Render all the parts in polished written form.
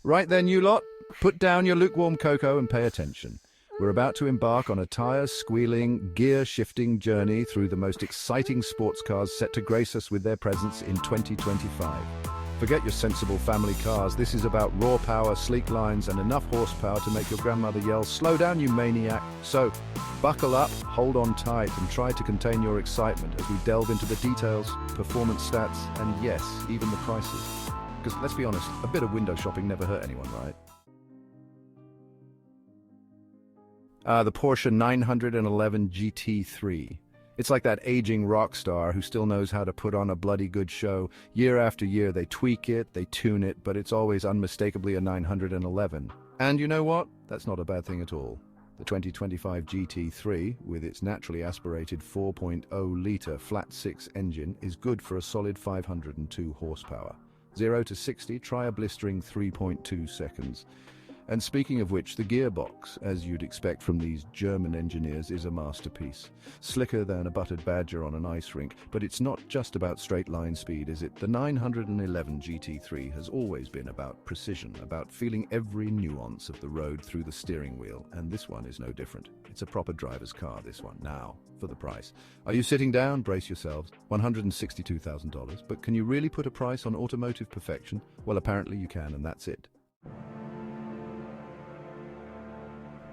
Right then, you lot, put down your lukewarm cocoa and pay attention. We're about to embark on a tire-squealing, gear-shifting journey through the most exciting sports cars set to grace us with their presence in 2025. Forget your sensible family cars. This is about raw power, sleek lines, and enough horsepower to make your grandmother yell, "Slow down, you maniac!" So, buckle up, hold on tight, and try to contain your excitement as we delve into the details, performance stats, and yes, even the prices. Because let's be honest, a bit of window shopping never hurt anyone, right? The Porsche 911 GT3. It's like that aging rock star who still knows how to put on a bloody good show. Year after year, they tweak it, they tune it, but it's always unmistakably a 911. And you know what? That's not a bad thing at all. The 2025 GT3, with its naturally aspirated 4.0-litre flat-six engine, is good for a solid 502 horsepower. 0 to 60, try a blistering 3.2 seconds. And speaking of which, the gearbox, as you'd expect from these German engineers, is a masterpiece. Slicker than a buttered badger on an ice rink, but it's not just about straight line speed, is it? The 911 GT3 has always been about precision, about feeling every nuance of the road through the steering wheel, and this one is no different. It's a proper driver's car, this one. Now, for the price. Are you sitting down? Brace yourselves. $162,000. But can you really put a price on automotive perfection? Well, apparently you can, and that's it.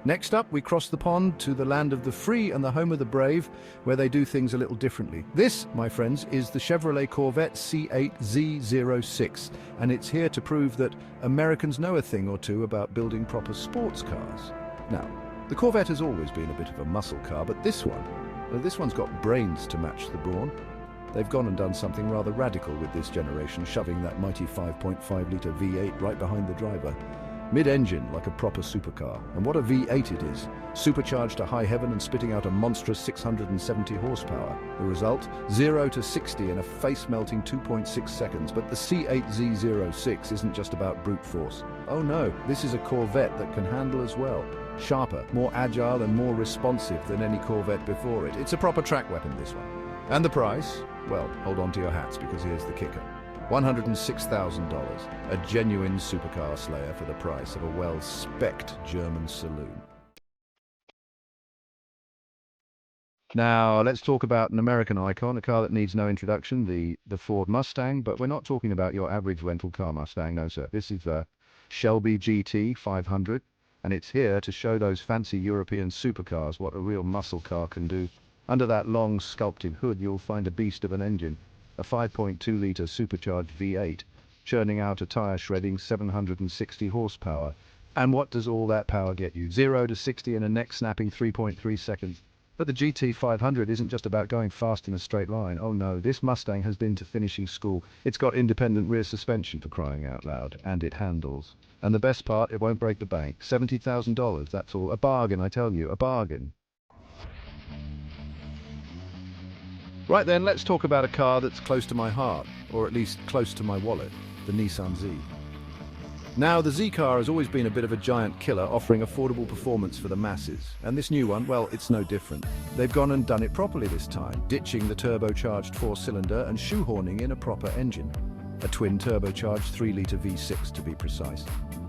Next up, we cross the pond to the land of the free and the home of the brave, where they do things a little differently. This, my friends, is the Chevrolet Corvette C8 Z06, and it's here to prove that Americans know a thing or two about building proper sports cars. Now, the Corvette has always been a bit of a muscle car, but this one's got brains to match the brawn. They've gone and done something rather radical with this generation, shoving that mighty 5.5-litre V8 right behind the driver. Mid-engine, like a proper supercar. And what a V8 it is. Supercharged to high heaven and spitting out a monstrous 670 horsepower. The result? 0 to 60 in a face-melting 2.6 seconds. But the C8 Z06 isn't just about brute force. Oh no, this is a Corvette that can handle as well. Sharper, more agile and more responsive than any Corvette before it. It's a proper track weapon, this one. And the price? Well, hold on to your hats because here's the kicker. $106,000, a genuine supercar slayer for the price of a well-specced German saloon. Now, let's talk about an American icon, a car that needs no introduction, the Ford Mustang, but we're not talking about your average rental car Mustang, no sir. This is the Shelby GT 500, and it's here to show those fancy European supercars what a real muscle car can do. Under that long sculpted hood, you'll find a beast of an engine. A 5.2-litre supercharged V8, churning out a tire-shredding 760 horsepower. And what does all that power get you? 0 to 60 in a neck-snapping 3.3 seconds. But the GT500 isn't just about going fast in a straight line. Oh no, this Mustang has been to finishing school. It's got independent rear suspension, for crying out loud, and it handles. And the best part, it won't break the bank. $70,000, that's all. A bargain, I tell you, a bargain. Right then, let's talk about a car that's close to my heart, or at least close to my wallet, the Nissan Z. Now, the Z car has always been a bit of a giant killer, offering affordable performance for the masses. And this new one, well, it's no different. They've gone and done it properly this time, ditching the turbocharged four-cylinder and shoehorning in a proper engine. A twin turbocharged 3-litre V6 to be precise.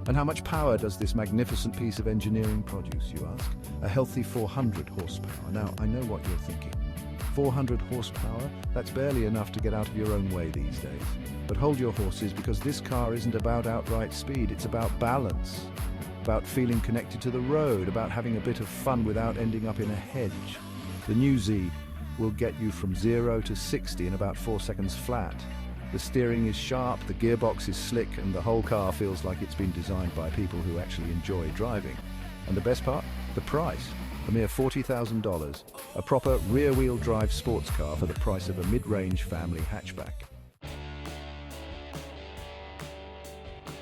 And how much power does this magnificent piece of engineering produce, you ask? A healthy 400 horsepower. Now, I know what you're thinking. 400 horsepower, that's barely enough to get out of your own way these days. But hold your horses, because this car isn't about outright speed, it's about balance, about feeling connected to the road, about having a bit of fun without ending up in a hedge. The new Z will get you from 0 to 60 in about 4 seconds flat. The steering is sharp, the gearbox is slick, and the whole car feels like it's been designed by people who actually enjoy driving. And the best part? The price. A mere $40,000, a proper rear-wheel drive sports car for the price of a mid-range family hatchback.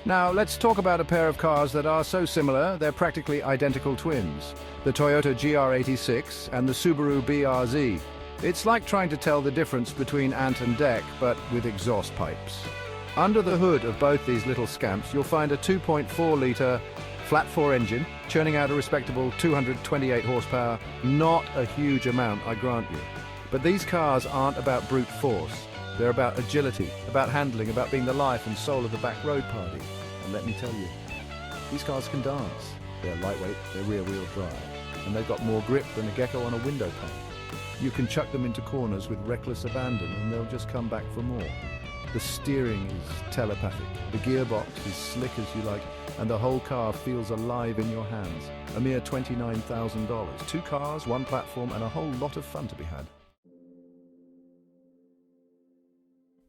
Now, let's talk about a pair of cars that are so similar, they're practically identical twins. The Toyota GR86 and the Subaru BRZ. It's like trying to tell the difference between ant and deck, but with exhaust pipes. Under the hood of both these little scamps, you'll find a 2.4-litre flat-four engine, churning out a respectable 228 horsepower. Not a huge amount, I grant you. But these cars aren't about brute force. They're about agility, about handling, about being the life and soul of the back road party. And let me tell you, These cars can dance. They're lightweight, they're rear-wheel drive, and they've got more grip than a gecko on a window pane. You can chuck them into corners with reckless abandon and they'll just come back for more. The steering is telepathic, the gearbox is slick as you like, and the whole car feels alive in your hands. A mere $29,000. 2 cars, 1 platform, and a whole lot of fun to be had.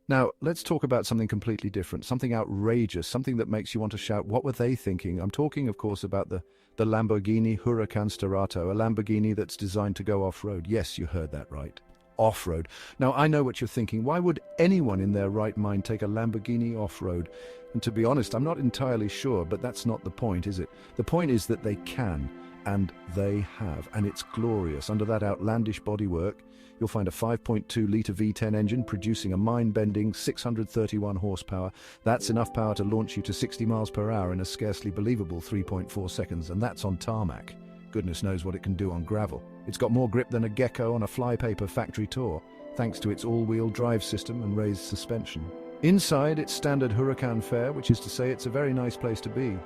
Now, let's talk about something completely different, something outrageous, something that makes you want to shout, what were they thinking? I'm talking, of course, about the Lamborghini Huracan Starato, a Lamborghini that's designed to go off-road. Yes, you heard that right. Off-road. Now, I know what you're thinking. Why would anyone in their right mind take a Lamborghini off-road? And to be honest, I'm not entirely sure, but that's not the point, is it? The point is that they can, and they have, and it's glorious. Under that outlandish bodywork, you'll find a 5.2-litre V10 engine producing a mind-bending 631 horsepower. That's enough power to launch you to 60 miles per hour in a scarcely believable 3.4 seconds, and that's on tarmac. Goodness knows what it can do on gravel. It's got more grip than a gecko on a flypaper factory tour, thanks to its all-wheel drive system and raised suspension. Inside, it's standard Huracan fare, which is to say it's a very nice place to be.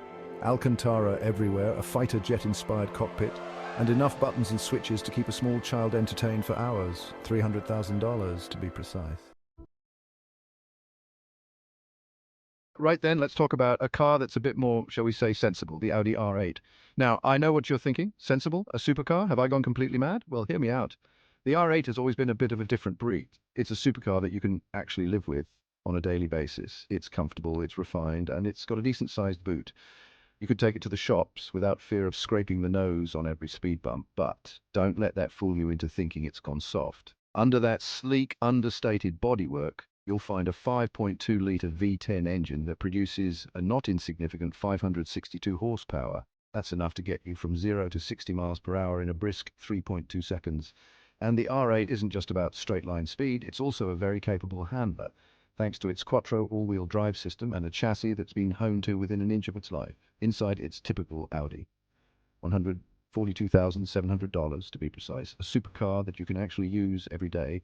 Alcantara everywhere, a fighter jet-inspired cockpit, and enough buttons and switches to keep a small child entertained for hours. $300,000 to be precise. Right then, let's talk about a car that's a bit more, shall we say, sensible, the Audi R8. Now, I know what you're thinking. Sensible? A supercar? Have I gone completely mad? Well, hear me out. The R8 has always been a bit of a different breed. It's a supercar that you can actually live with on a daily basis. It's comfortable, it's refined, and it's got a decent-sized boot. You could take it to the shops without fear of scraping the nose on every speed bump, but don't let that fool you into thinking it's gone soft. Under that sleek, understated bodywork, you'll find a 5.2-litre V10 engine that produces a not insignificant 562 horsepower. That's enough to get you from 0 to 60 miles per hour in a brisk 3.2 seconds. And the R8 isn't just about straight-line speed, it's also a very capable handler, thanks to its quattro all-wheel drive system and a chassis that's been honed to within an inch of its life. Inside, it's typical Audi. $142,700 to be precise. A supercar that you can actually use every day.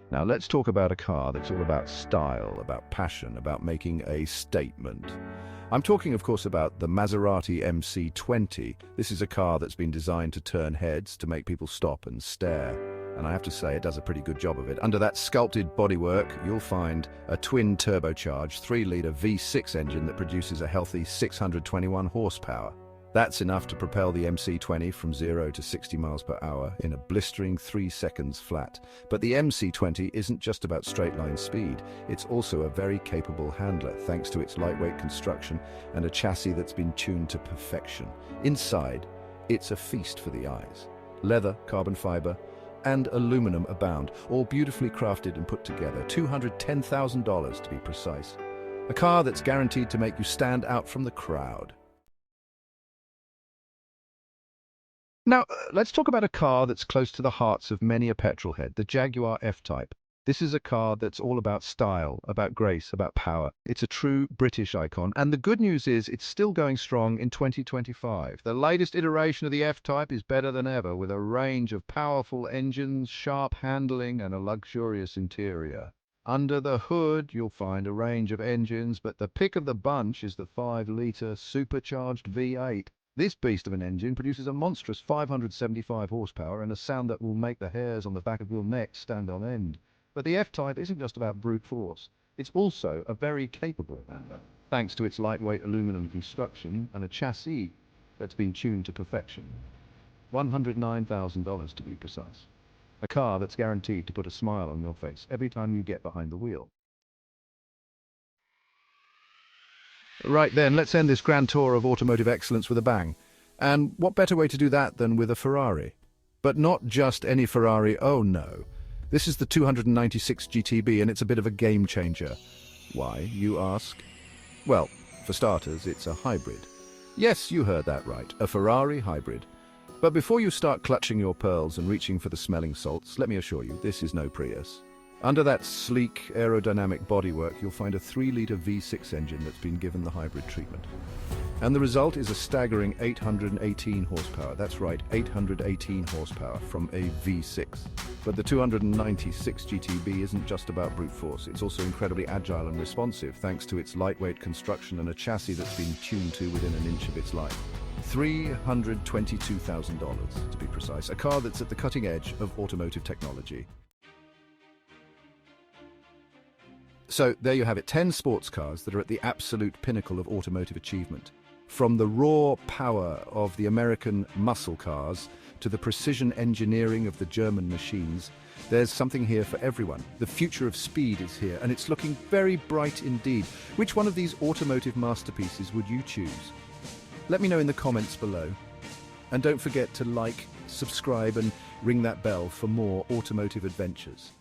Now let's talk about a car that's all about style, about passion, about making a statement. I'm talking, of course, about the Maserati MC20. This is a car that's been designed to turn heads, to make people stop and stare. And I have to say, it does a pretty good job of it. Under that sculpted bodywork, you'll find a twin turbocharged 3-litre V6 engine that produces a healthy 621 horsepower. That's enough to propel the MC20 from 0 to 60 miles per hour in a blistering 3 seconds flat. But the MC20 isn't just about straight-line speed. It's also a very capable handler, thanks to its lightweight construction and a chassis that's been tuned to perfection. Inside, it's a feast for the eyes. Leather, carbon fiber, and aluminum abound, all beautifully crafted and put together. $210,000 to be precise. A car that's guaranteed to make you stand out from the crowd. Now, let's talk about a car that's close to the hearts of many a petrolhead, the Jaguar F-Type. This is a car that's all about style, about grace, about power. It's a true British icon, and the good news is it's still going strong in 2025. The latest iteration of the F-Type is better than ever, with a range of powerful engines, sharp handling, and a luxurious interior. Under the hood, you'll find a range of engines, but the pick of the bunch is the 5-litre supercharged V8. This beast of an engine produces a monstrous 575 horsepower and a sound that will make the hairs on the back of your neck stand on end. But the F-Type isn't just about brute force. It's also a very capable handler, thanks to its lightweight aluminum construction and a chassis that's been tuned to perfection. $109,000 to be precise. A car that's guaranteed to put a smile on your face every time you get behind the wheel. Right then, let's end this grand tour of automotive excellence with a bang. And what better way to do that than with a Ferrari? But not just any Ferrari, oh no. This is the 296 GTB and it's a bit of a game changer. Why, you ask? Well, for starters, it's a hybrid. Yes, you heard that right, a Ferrari hybrid. But before you start clutching your pearls and reaching for the smelling salts, let me assure you, this is no Prius. Under that sleek, aerodynamic bodywork, you'll find a 3-litre V6 engine that's been given the hybrid treatment. And the result is a staggering 818 horsepower. That's right, 818 horsepower from a V6. But the 296 GTB isn't just about brute force, it's also incredibly agile and responsive thanks to its lightweight construction and a chassis that's been tuned to within an inch of its life. $322,000 to be precise, a car that's at the cutting edge of automotive technology. So there you have it, 10 sports cars that are at the absolute pinnacle of automotive achievement. From the raw power of the American muscle cars to the precision engineering of the German machines, there's something here for everyone. The future of speed is here, and it's looking very bright indeed. Which one of these automotive masterpieces would you choose? Let me know in the comments below. And don't forget to like, subscribe, and ring that bell for more automotive adventures.